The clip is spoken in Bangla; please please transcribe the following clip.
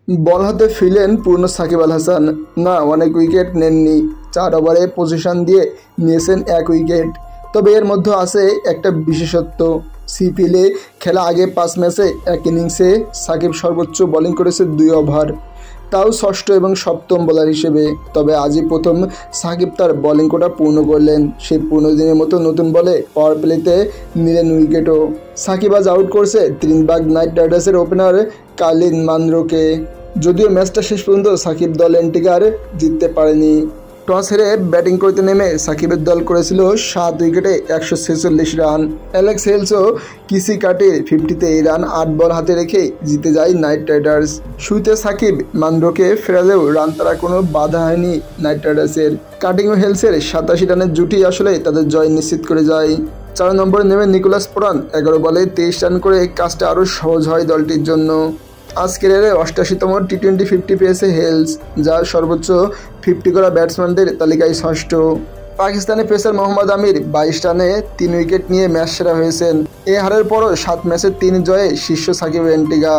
বল হাতে ফিরলেন পূর্ণ সাকিব আল হাসান। না, অনেক উইকেট নেননি, 4 ওভারে 25 রান দিয়ে নিয়েছেন 1 উইকেট। তবে এর মধ্যে আছে একটা বিশেষত্ব। সিপিএলে খেলা আগে 5 ম্যাচে 1 ইনিংসে সাকিব সর্বোচ্চ বোলিং করেছে 2 ওভার, তাও ষষ্ঠ এবং সপ্তম বোলার হিসেবে। তবে আজই প্রথম সাকিব তার বোলিং কোটা পূর্ণ করলেন। সেই 15 দিনের মতো নতুন বলে পাওয়ার প্লেতে নিলেন উইকেটও। সাকিব আজ আউট করছে ত্রিনবাগ নাইট রাইডার্সের ওপেনার কালিন মানরোকে। যদিও ম্যাচটা শেষ পর্যন্ত সাকিব দল এন্টিকার জিততে পারেনি। টস হেরে ব্যাটিং করতে নেমে সাকিবের দল করেছিল 7 উইকেটে 146 রান। অ্যালেক্স হেলসও কিসি কাটির 50তে এই রান 8 বল হাতে রেখে জিতে যায় নাইট রাইডার্স। শুরুতে সাকিব মানরোকে ফেরালেও রান তারা কোনো বাধা হয়নি নাইট রাইডার্সের। কাটিং ও হেলসের 87 রানের জুটি আসলে তাদের জয় নিশ্চিত করে যায়। 4 নম্বরে নেমে নিকোলাস পুরান 11 বলে 23 রান করে কাজটা আরও সহজ হয় দলটির জন্য। আজ ক্যারিয়ারে 88তম টি-20 50 পেয়েছে হেলস, যা সর্বোচ্চ 50 করা ব্যাটসম্যানদের তালিকায় ষষ্ঠ। পাকিস্তানি পেসার মোহাম্মদ আমির 22 রানে 3 উইকেট নিয়ে ম্যাচ সেরা হয়েছেন। এ হারের পরও 7 ম্যাচে 3 জয়ে শীর্ষ সাকিব এন্টিকা।